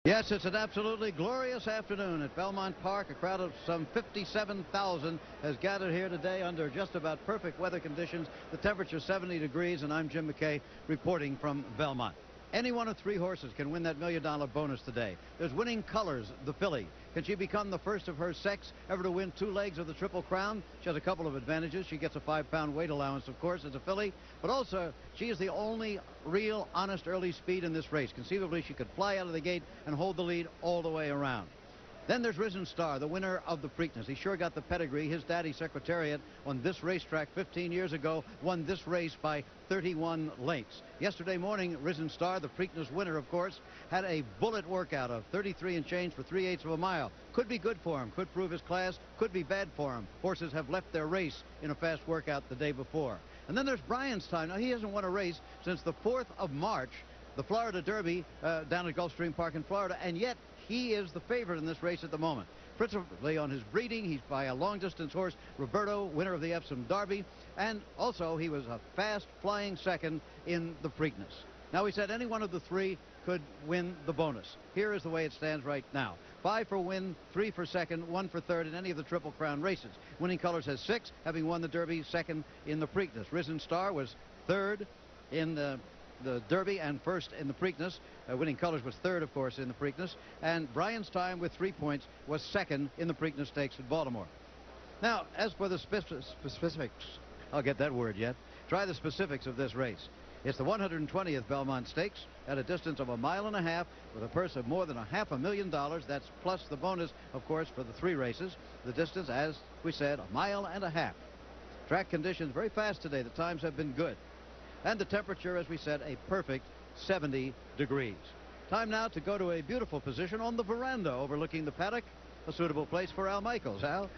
Yes, it's an absolutely glorious afternoon at Belmont Park. A crowd of some 57,000 has gathered here today under just about perfect weather conditions. The temperature 70 degrees, and I'm Jim McKay reporting from Belmont. Any one of three horses can win that $1 million bonus today. There's Winning Colors, the filly. Can she become the first of her sex ever to win 2 legs of the Triple Crown? She has a couple of advantages. She gets a 5-pound weight allowance, of course, as a filly, but also she is the only real, honest early speed in this race. Conceivably, she could fly out of the gate and hold the lead all the way around. Then there's Risen Star, the winner of the Preakness. He sure got the pedigree. His daddy, Secretariat, on this racetrack 15 years ago, won this race by 31 lengths. Yesterday morning, Risen Star, the Preakness winner, of course, had a bullet workout of 33 and change for 3/8 of a mile. Could be good for him, could prove his class, could be bad for him. Horses have left their race in a fast workout the day before. And then there's Brian's Time. Now, he hasn't won a race since the 4th of March, the Florida Derby down at Gulfstream Park in Florida, and yet he is the favorite in this race at the moment. Principally on his breeding, he's by a long-distance horse, Roberto, winner of the Epsom Derby, and also he was a fast-flying second in the Preakness. Now, we said any one of the three could win the bonus. Here is the way it stands right now. 5 for win, 3 for second, 1 for third in any of the Triple Crown races. Winning Colors has 6, having won the Derby, second in the Preakness. Risen Star was third in the Derby and first in the Preakness. Winning Colors was third, of course, in the Preakness. And Brian's Time, with 3 points, was second in the Preakness Stakes at Baltimore. Now, as for the specifics, I'll get that word yet. Try the specifics of this race. It's the 120th Belmont Stakes at a distance of 1.5 miles with a purse of more than $500,000. That's plus the bonus, of course, for the 3 races. The distance, as we said, 1.5 miles. Track conditions very fast today. The times have been good. And the temperature, as we said, a perfect 70 degrees. Time now to go to a beautiful position on the veranda overlooking the paddock. A suitable place for Al Michaels. Al?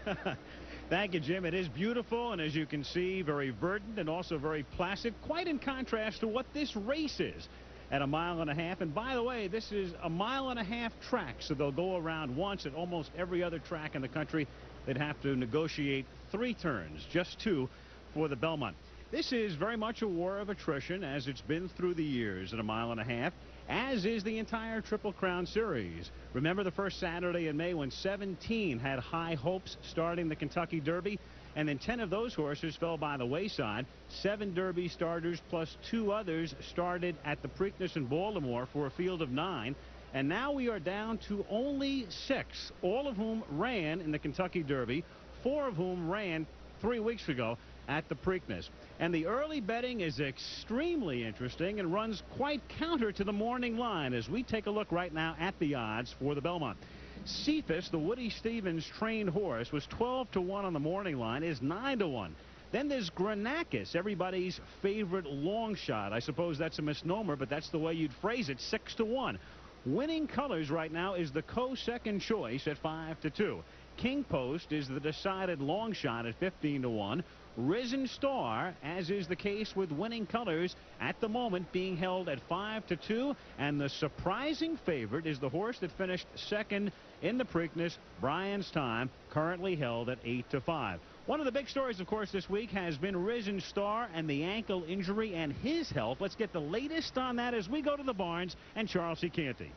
Thank you, Jim. It is beautiful, and as you can see, very verdant and also very placid, quite in contrast to what this race is at 1.5 miles. And by the way, this is a 1.5 mile track, so they'll go around once. At almost every other track in the country, they'd have to negotiate 3 turns, just 2 for the Belmont. This is very much a war of attrition, as it's been through the years at 1.5 miles, as is the entire Triple Crown Series. Remember the first Saturday in May when 17 had high hopes starting the Kentucky Derby, and then 10 of those horses fell by the wayside. 7 Derby starters plus 2 others started at the Preakness in Baltimore for a field of 9. And now we are down to only 6, all of whom ran in the Kentucky Derby, 4 of whom ran 3 weeks ago at the Preakness. And the early betting is extremely interesting and runs quite counter to the morning line as we take a look right now at the odds for the Belmont. Cephas, the Woody Stevens trained horse, was 12 to 1 on the morning line, is 9 to 1. Then there's Granacus, everybody's favorite long shot. I suppose that's a misnomer, but that's the way you'd phrase it, 6 to 1. Winning Colors right now is the co-second choice at 5 to 2. King Post is the decided long shot at 15 to 1. Risen Star, as is the case with Winning Colors, at the moment being held at 5 to 2. And the surprising favorite is the horse that finished second in the Preakness, Brian's Time, currently held at 8 to 5. One of the big stories, of course, this week has been Risen Star and the ankle injury and his health. Let's get the latest on that as we go to the barns and Charles C. Canty.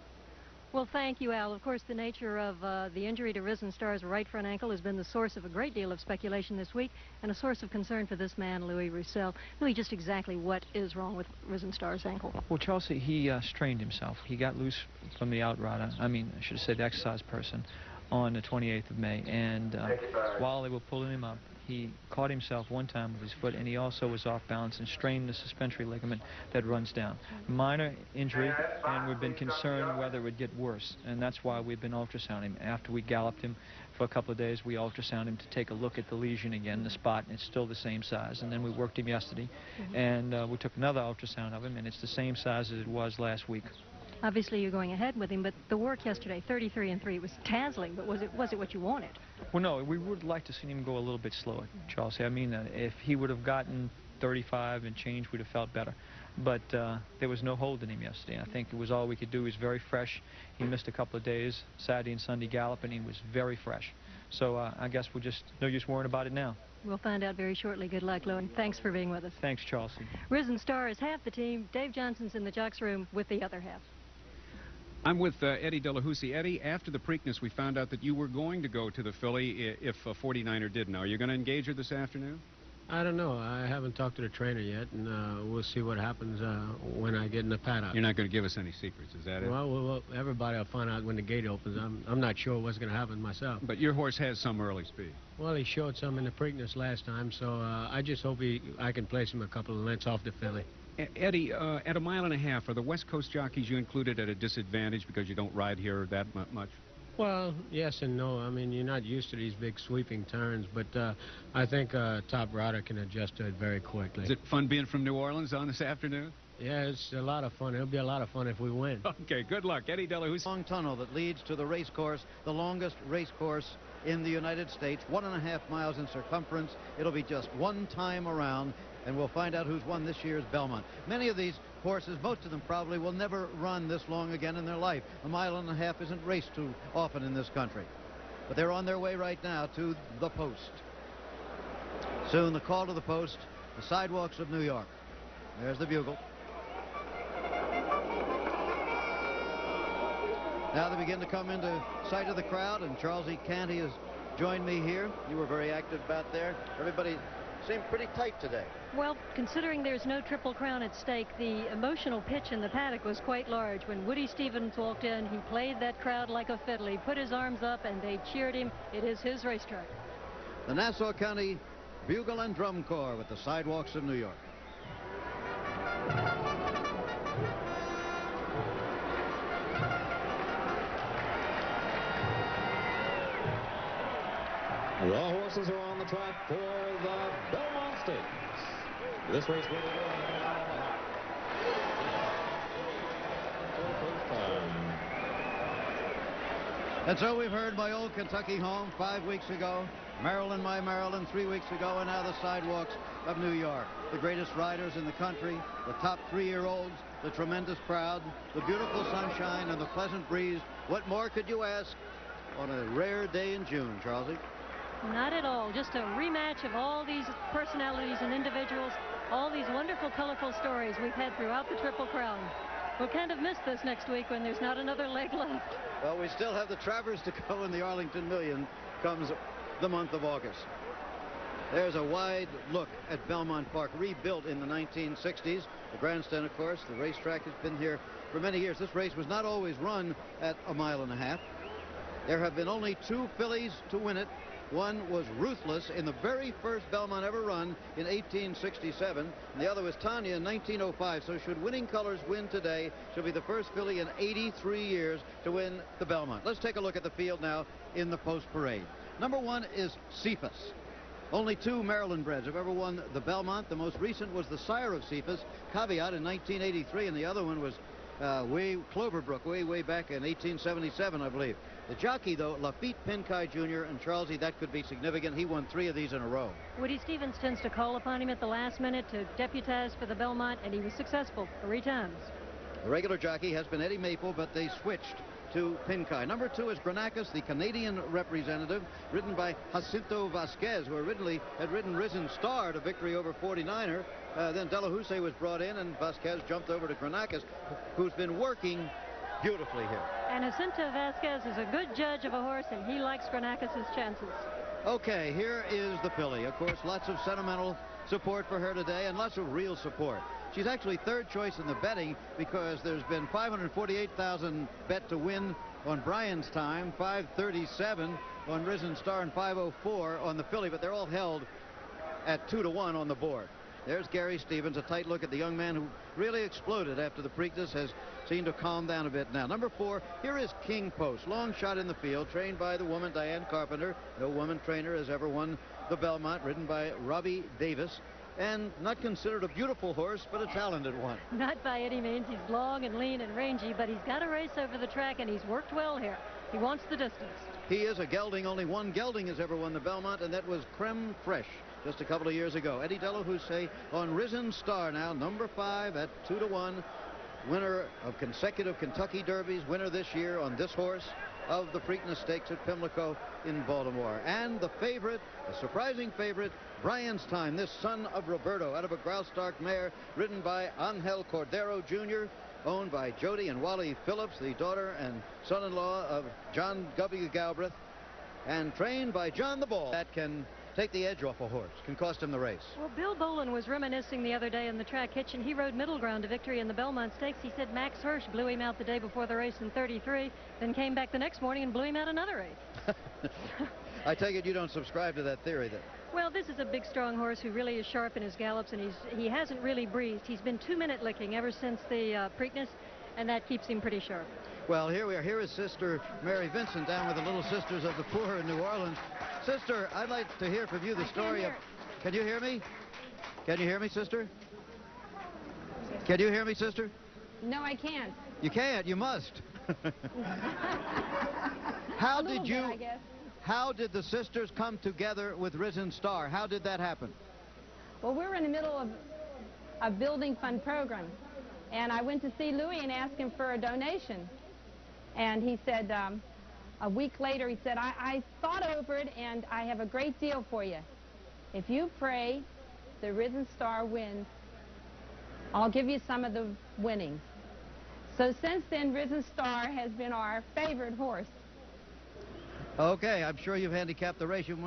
Well, thank you, Al. Of course, the nature of the injury to Risen Star's right front ankle has been the source of a great deal of speculation this week and a source of concern for this man, Louis Roussel. Louis, just exactly what is wrong with Risen Star's ankle? Well, Charles, he strained himself. He got loose from the outrider. I should have said exercise person on the 28th of May. And while they were pulling him up, he caught himself one time with his foot, and he also was off balance and strained the suspensory ligament that runs down. Minor injury, and we've been concerned whether it would get worse, and that's why we've been ultrasounding him. After we galloped him for a couple of days, we ultrasounded him to take a look at the lesion again, the spot, and it's still the same size. And then we worked him yesterday, and we took another ultrasound of him, and it's the same size as it was last week. Obviously, you're going ahead with him, but the work yesterday, 33 and 3, was dazzling. But was it what you wanted? Well, no, we would like to see him go a little bit slower, Charles. If he would have gotten 35 and change, we'd have felt better. But there was no holding him yesterday. I think it was all we could do. He was very fresh. He missed a couple of days, Saturday and Sunday gallop, and he was very fresh. So I guess we're just no use worrying about it now. We'll find out very shortly. Good luck, Louis. Thanks for being with us. Thanks, Charles. Risen Star is half the team. Dave Johnson's in the jocks room with the other half. I'm with Eddie Delahousie. Eddie, after the Preakness, we found out that you were going to go to the filly if 49er didn't. Are you going to engage her this afternoon? I don't know. I haven't talked to the trainer yet, and we'll see what happens when I get in the paddock. You're not going to give us any secrets, is that it? Well, everybody will find out when the gate opens. I'm not sure what's going to happen myself. But your horse has some early speed. Well, he showed some in the Preakness last time, so I just hope I can place him a couple of lengths off the filly. Eddie, at 1.5 miles, are the West Coast jockeys you included at a disadvantage because you don't ride here that much? Well, yes and no. I mean, you're not used to these big sweeping turns, but I think Top Rider can adjust to it very quickly. Is it fun being from New Orleans on this afternoon? Yeah, it's a lot of fun. It'll be a lot of fun if we win. Okay, good luck. Eddie Delahousie. Long tunnel that leads to the race course, the longest race course in the United States, 1.5 miles in circumference. It'll be just one time around, and we'll find out who's won this year's Belmont. Many of these horses, most of them probably, will never run this long again in their life. 1.5 miles isn't raced too often in this country. But they're on their way right now to the post. Soon the call to the post, the sidewalks of New York. There's the bugle. Now they begin to come into sight of the crowd, and Charles E. Canty has joined me here. You were very active back there. Everybody seemed pretty tight today. Well, considering there's no Triple Crown at stake, the emotional pitch in the paddock was quite large. When Woody Stevens walked in, he played that crowd like a fiddle. He put his arms up and they cheered him. It is his racetrack. The Nassau County Bugle and Drum Corps with the sidewalks of New York. The horses are on the track for the Belmont Stakes. This race will be won for the first time. And so we've heard my old Kentucky home 5 weeks ago, Maryland, my Maryland 3 weeks ago, and now the sidewalks of New York. The greatest riders in the country, the top 3-year-olds, the tremendous crowd, the beautiful sunshine, and the pleasant breeze. What more could you ask on a rare day in June, Charlesie? Not at all. Just a rematch of all these personalities and individuals, all these wonderful, colorful stories we've had throughout the Triple Crown. We'll kind of miss this next week when there's not another leg left. Well, we still have the Travers to go, and the Arlington Million comes the month of August. There's a wide look at Belmont Park, rebuilt in the 1960s. The grandstand, of course, the racetrack has been here for many years. This race was not always run at 1.5 miles. There have been only 2 fillies to win it. One was Ruthless in the very first Belmont ever run in 1867, and the other was Tanya in 1905. So should Winning Colors win today, she'll be the first filly in 83 years to win the Belmont. Let's take a look at the field now in the post parade. Number 1 is Cephas. Only 2 Maryland breds have ever won the Belmont. The most recent was the sire of Cephas, Caveat, in 1983, and the other one was Cloverbrook, way back in 1877, I believe. The jockey, though, Lafitte Pinkai Jr., and Charlesie, that could be significant. He won 3 of these in a row. Woody Stevens tends to call upon him at the last minute to deputize for the Belmont, and he was successful 3 times. The regular jockey has been Eddie Maple, but they switched to Pinkai. Number 2 is Granacus, the Canadian representative, ridden by Jacinto Vasquez, who originally had ridden Risen Star to victory over 49er. Then Delahousie was brought in, and Vasquez jumped over to Granacus, who's been working beautifully here. And Jacinto Vasquez is a good judge of a horse, and he likes Granacus' chances. Okay, here is the filly. Of course, lots of sentimental support for her today, and lots of real support. She's actually 3rd choice in the betting because there's been 548,000 bet to win on Brian's time, 537 on Risen Star, and 504 on the filly, but they're all held at 2-1 on the board. There's Gary Stevens, a tight look at the young man who really exploded after the Preakness, has seemed to calm down a bit now. Number 4, here is King Post, long shot in the field, trained by the woman Diane Carpenter. No woman trainer has ever won the Belmont, ridden by Robbie Davis, and not considered a beautiful horse, but a talented one. Not by any means. He's long and lean and rangy, but he's got a race over the track, and he's worked well here. He wants the distance. He is a gelding. Only 1 gelding has ever won the Belmont, and that was Creme Fraiche just a couple of years ago. Eddie Delahousie on Risen Star now, number 5 at 2-1. Winner of consecutive Kentucky Derbies, winner this year on this horse of the Preakness Stakes at Pimlico in Baltimore. And the favorite, a surprising favorite, Brian's Time, this son of Roberto, out of a Graustark mare ridden by Angel Cordero Jr. owned by Jody and Wally Phillips, the daughter and son-in-law of John W. Galbraith, and trained by John the Ball. That can take the edge off a horse, can cost him the race. Well, Bill Bolin was reminiscing the other day in the track kitchen. He rode Middle Ground to victory in the Belmont Stakes. He said Max Hirsch blew him out the day before the race in 33, then came back the next morning and blew him out another race. I take it you don't subscribe to that theory, then? Well, this is a big, strong horse who really is sharp in his gallops, and he hasn't really breezed. He's been 2-minute licking ever since the Preakness, and that keeps him pretty sharp. Well, here we are. Here is Sister Mary Vincent down with the Little Sisters of the Poor in New Orleans. Sister, I'd like to hear from you the story of... Can you hear me? Can you hear me, Sister? Can you hear me, Sister? No, I can't. You can't. You must. How did you... I guess. How did the sisters come together with Risen Star? How did that happen? Well, we were in the middle of a building fund program, and I went to see Louis and asked him for a donation. And he said, a week later, he said, I thought over it, and I have a great deal for you. If you pray the Risen Star wins, I'll give you some of the winnings. So since then, Risen Star has been our favorite horse. Okay, I'm sure you've handicapped the race. You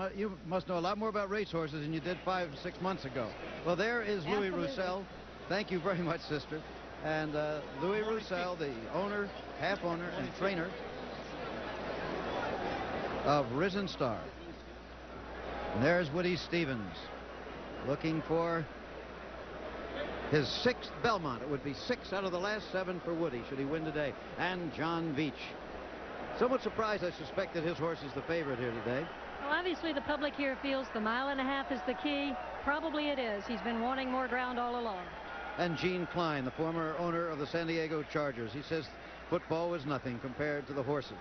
must know a lot more about racehorses than you did 5 or 6 months ago. Well, there is Louis Roussel. Thank you very much, Sister. And Louis Roussel, the owner, half owner, and trainer of Risen Star. And there's Woody Stevens looking for his 6th Belmont. It would be 6 out of the last 7 for Woody should he win today. And John Veach. Somewhat surprised, I suspect, that his horse is the favorite here today. Well, obviously the public here feels the 1.5 miles is the key. Probably it is. He's been wanting more ground all along. And Gene Klein, the former owner of the San Diego Chargers. He says football was nothing compared to the horses.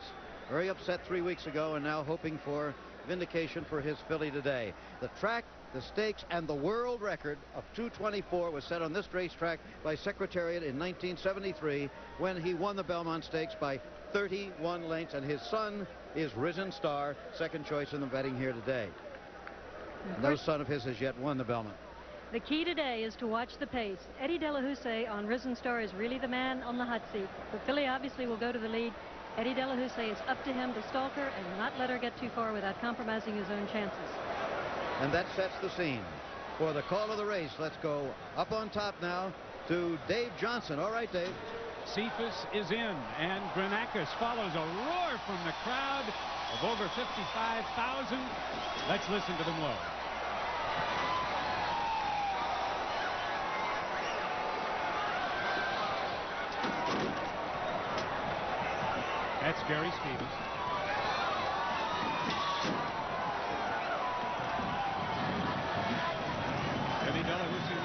Very upset 3 weeks ago and now hoping for vindication for his filly today. The track, the stakes, and the world record of 2:24 was set on this racetrack by Secretariat in 1973 when he won the Belmont Stakes by 31 lengths, and his son is Risen Star, second choice in the betting here today. No son of his has yet won the Belmont. The key today is to watch the pace. Eddie De La Houssaye on Risen Star is really the man on the hot seat. The filly obviously will go to the lead. Eddie De La Houssaye, it's up to him to stalk her and not let her get too far without compromising his own chances. And that sets the scene for the call of the race. Let's go up on top now to Dave Johnson. All right, Dave. Cephas is in, and Granacus follows a roar from the crowd of over 55,000. Let's listen to them low. That's Gary Stevens. Eddie De La Houssaye.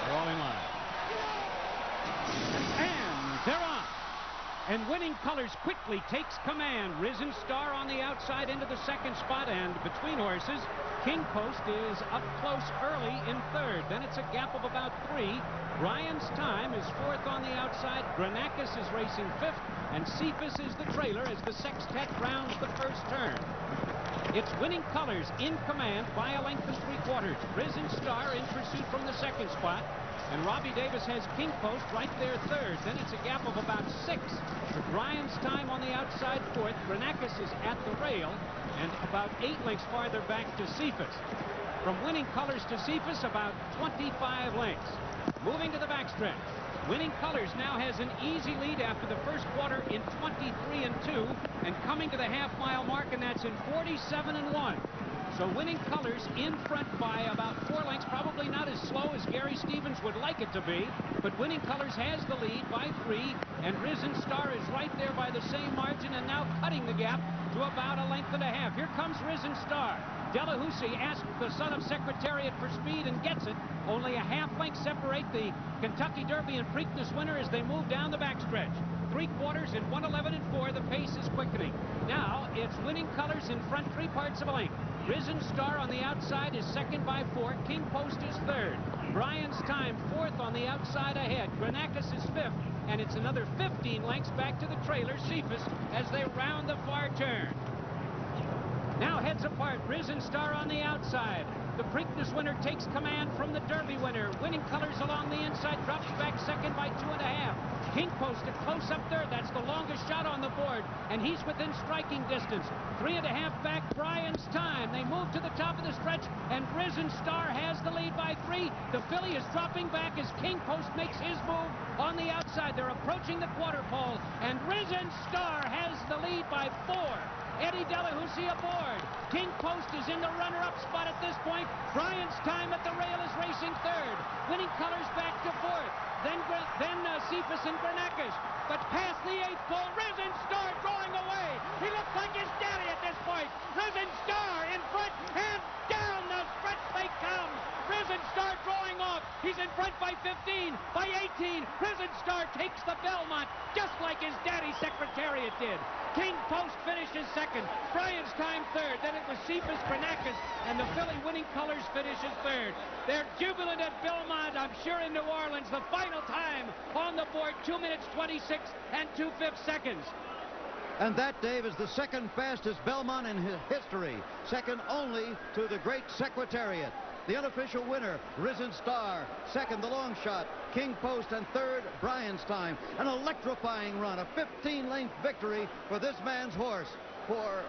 They're all in line. And they're on. And Winning Colors quickly takes command. Risen Star on the outside into the second spot, and between horses, King Post is up close early in third. Then it's a gap of about 3. Brian's Time is 4th on the outside. Granacus is racing 5th, and Cephas is the trailer as the sextet rounds the first turn. It's Winning Colors in command by a length and 3/4. Risen Star in pursuit from the second spot. And Robbie Davis has King Post right there third. Then it's a gap of about 6. Brian's Time on the outside 4th. Granacus is at the rail and about 8 lengths farther back to Cephas. From Winning Colors to Cephas, about 25 lengths. Moving to the backstretch. Winning Colors now has an easy lead after the first quarter in 23-2 and coming to the half-mile mark, and that's in 47-1. So Winning Colors in front by about 4 lengths, probably not as slow as Gary Stevens would like it to be, but Winning Colors has the lead by 3, and Risen Star is right there by the same margin and now cutting the gap to about 1.5 lengths. Here comes Risen Star. De La Houssaye asks the son of Secretariat for speed and gets it. Only a half length separate the Kentucky Derby and Preakness winner as they move down the backstretch. 3/4 in 1:11-4. The pace is quickening. Now it's Winning Colors in front 3/4 of a length. Risen Star on the outside is second by 4. King Post is third. Brian's Time 4th on the outside ahead. Granacus is 5th, and it's another 15 lengths back to the trailer, Cephas, as they round the far turn. Now heads apart. Risen Star on the outside. The Preakness winner takes command from the Derby winner. Winning Colors along the inside, drops back second by 2.5. King Post at close-up third. That's the longest shot on the board, and he's within striking distance. 3.5 back, Brian's Time. They move to the top of the stretch, and Risen Star has the lead by 3. The filly is dropping back as King Post makes his move on the outside. They're approaching the quarter pole, and Risen Star has the lead by 4. Eddie Delahousie aboard. King Post is in the runner-up spot at this point. Brian's Time at the rail is racing third. Winning Colors back to fourth. Then Cephas and Granacus. But past the 8th pole, Risen Star drawing away. He looks like his daddy at this point. Risen Star in front, and down the stretch they come. Risen Star drawing off. He's in front by 15, by 18. Risen Star takes the Belmont, just like his daddy Secretariat did. King Post finishes second. Brian's Time third. Then it was Cephas, Granacus, and the filly Winning Colors finishes third. They're jubilant at Belmont, I'm sure, in New Orleans. The final time on the board, 2 minutes 26 and 2/5 seconds. And that, Dave, is the second fastest Belmont in history, second only to the great Secretariat. The unofficial winner, Risen Star. Second, the long shot, King Post. And third, Brian's Time. An electrifying run, a 15-length victory for this man's horse, for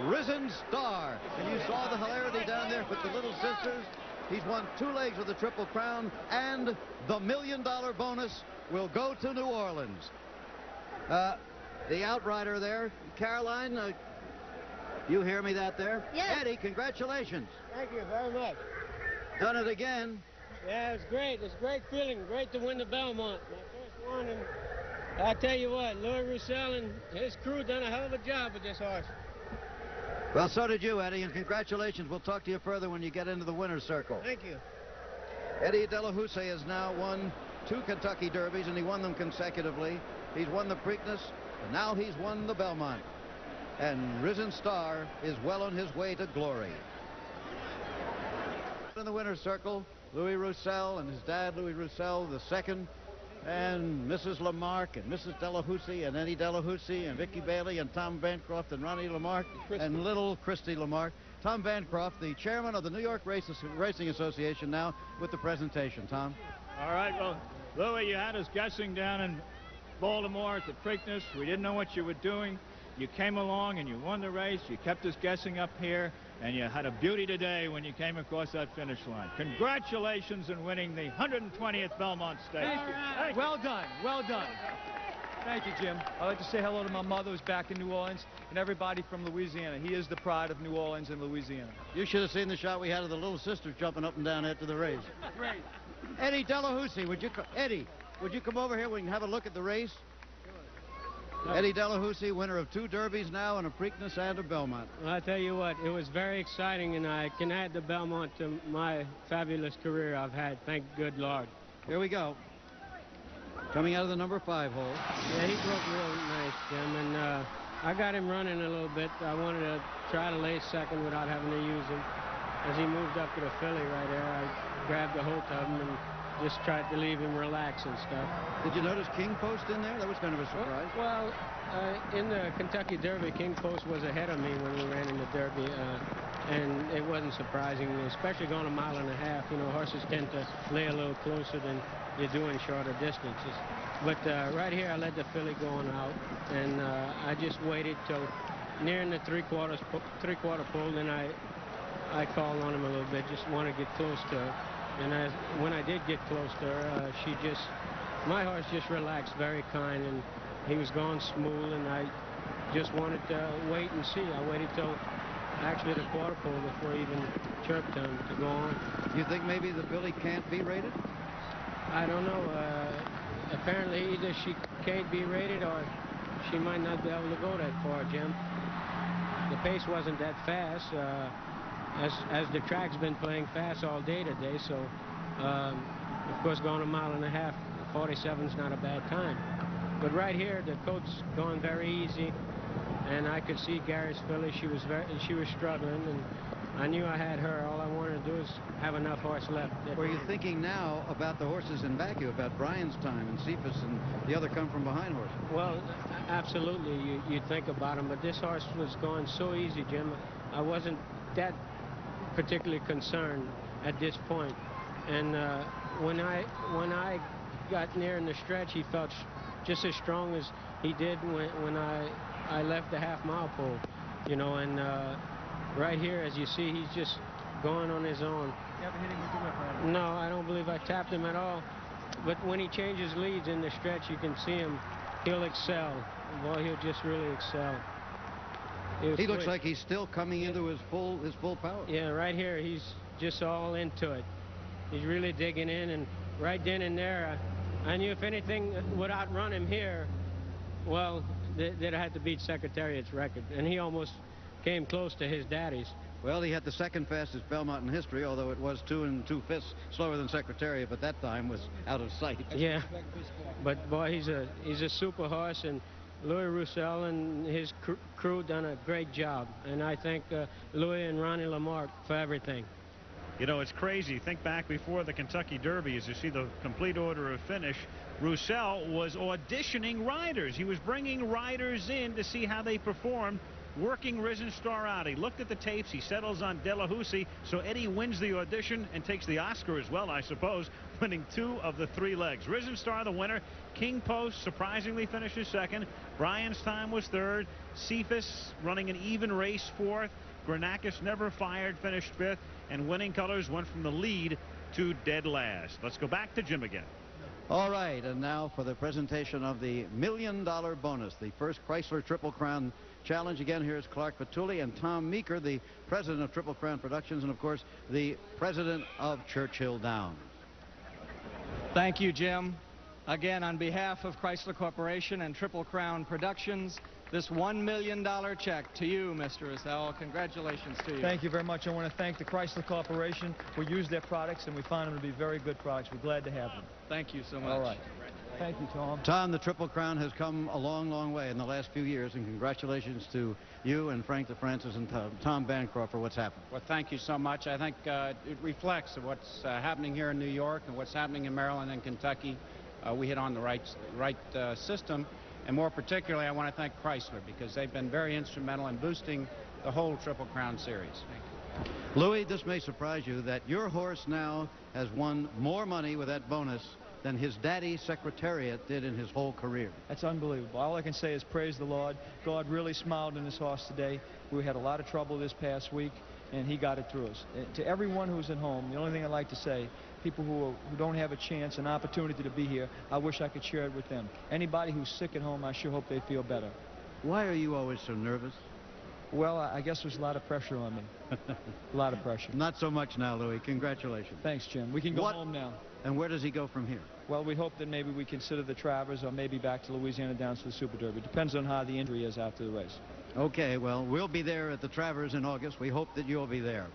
Risen Star. And you saw the hilarity down there with the little sisters. He's won 2 legs of the Triple Crown, and the $1 million bonus will go to New Orleans. The outrider there, Caroline, you hear me that there? Yes. Eddie, congratulations. Thank you very much. Done it again. Yeah, it's great. It's a great feeling. Great to win the Belmont. My first one. And I tell you what, Louis Roussel and his crew done a hell of a job with this horse. Well, so did you, Eddie, and congratulations. We'll talk to you further when you get into the winner's circle. Thank you. Eddie Delahousie has now won 2 Kentucky Derbies, and he won them consecutively. He's won the Preakness, and now he's won the Belmont. And Risen Star is well on his way to glory. In the winner's circle, Louis Roussel and his dad, Louis Roussel, the second, and Mrs. Lamarck and Mrs. Delahousie and Eddie Delahousie and Vicky Bailey and Tom Bancroft and Ronnie Lamarck and little Christy Lamarck. Tom Bancroft, the chairman of the New York Racing Association, now with the presentation. Tom. All right, well, Louis, you had us guessing down in Baltimore at the Preakness. We didn't know what you were doing. You came along and you won the race. You kept us guessing up here, and you had a beauty today when you came across that finish line. Congratulations on winning the 120th Belmont Stakes. Thank you. Thank you. Well done. Well done. Thank you, Jim. I'd like to say hello to my mother who's back in New Orleans and everybody from Louisiana. He is the pride of New Orleans and Louisiana. You should have seen the shot we had of the little sister jumping up and down after the race. Great. Eddie Delahousie, Eddie, would you come over here? We can have a look at the race. Eddie Delahousie, winner of 2 Derbies now and a Preakness and a Belmont. Well, I tell you what, it was very exciting, and I can add the Belmont to my fabulous career I've had. Thank good Lord. Here we go. Coming out of the number 5 hole. Yeah, he broke real nice, Jim, and I got him running a little bit. I wanted to try to lay second without having to use him. As he moved up to the filly right there, I grabbed a hold of him and just tried to leave him relax and stuff. Did you notice King Post in there? That was kind of a surprise. Well, in the Kentucky Derby, King Post was ahead of me when we ran in the Derby, and it wasn't surprising, especially going 1.5 miles. You know, horses tend to lay a little closer than you do in shorter distances. But right here, I let the filly going out, and I just waited till nearing the three-quarter pole, then I called on him a little bit, just want to get close to her. And when I did get close to her, my horse just relaxed, very kind, and he was going smooth, and I just wanted to wait and see. I waited till actually the quarter pole before he even chirped him to go on. You think maybe the filly can't be rated? I don't know. Apparently either she can't be rated or she might not be able to go that far, Jim. The pace wasn't that fast. As the track's been playing fast all day today, so of course going 1.5 miles, 47's not a bad time. But right here, the coat's going very easy, and I could see Gary's filly. She was struggling, and I knew I had her. All I wanted to do is have enough horse left. Were you thinking now about the horses in back you, about Brian's Time and Cephas and the other come-from-behind horses? Well, absolutely, you think about them, but this horse was going so easy, Jim. I wasn't that particularly concerned at this point. And when I got near in the stretch, he felt just as strong as he did when I left the half-mile pole, you know. And right here, as you see, he's just going on his own. You ever hit him with the whip, right? No, I don't believe I tapped him at all. But when he changes leads in the stretch, you can see him. He'll excel. Boy, he'll just really excel. He looks like he's still coming into his full power. Yeah, right here, he's just all into it. He's really digging in, and right then and there, I knew if anything would outrun him here, well, they'd have to beat Secretariat's record, and he almost came close to his daddy's. Well, he had the second fastest Belmont in history, although it was 2 2/5 slower than Secretariat, but that time was out of sight. Yeah, but boy, he's a super horse, and Louis Roussel and his crew done a great job, and I thank Louis and Ronnie Lamarck for everything. You know, it's crazy. Think back before the Kentucky Derby, as you see the complete order of finish. Roussel was auditioning riders. He was bringing riders in to see how they performed, working Risen Star out. He looked at the tapes. He settles on Delahousie. So Eddie wins the audition and takes the Oscar as well, I suppose, winning 2 of the 3 legs. Risen Star the winner. King Post surprisingly finishes second. Bryan's time was third. Cephas running an even race fourth. Granakis never fired, finished fifth. And Winning Colors went from the lead to dead last. Let's go back to Jim again. All right, and now for the presentation of the $1 million bonus, the first Chrysler Triple Crown Challenge. Again, here's Clark Patulli and Tom Meeker, the president of Triple Crown Productions, and of course the president of Churchill Downs. Thank you, Jim. Again, on behalf of Chrysler Corporation and Triple Crown Productions, this $1 million check to you, Mr. Roussel. Congratulations to you. Thank you very much. I want to thank the Chrysler Corporation. We use their products, and we find them to be very good products. We're glad to have them. Thank you so much. All right. Thank you, Tom. Tom, the Triple Crown has come a long, long way in the last few years, and congratulations to you and Frank DeFrancis and Tom Bancroft for what's happened. Well, thank you so much. I think it reflects what's happening here in New York and what's happening in Maryland and Kentucky. We hit on the right system. And more particularly, I want to thank Chrysler because they've been very instrumental in boosting the whole Triple Crown series. Thank you. Louis, this may surprise you that your horse now has won more money with that bonus than his daddy Secretariat did in his whole career. That's unbelievable. All I can say is praise the Lord. God really smiled on this horse today. We had a lot of trouble this past week, and he got it through us. To everyone who's at home, the only thing I'd like to say, people who don't have a chance, an opportunity to be here, I wish I could share it with them. Anybody who's sick at home, I sure hope they feel better. Why are you always so nervous? Well, I guess there's a lot of pressure on me. A lot of pressure. Not so much now, Louis. Congratulations. Thanks, Jim. We can go home now. And where does he go from here? Well, we hope that maybe we consider the Travers or maybe back to Louisiana Downs to the Super Derby. Depends on how the injury is after the race. Okay, well, we'll be there at the Travers in August. We hope that you'll be there.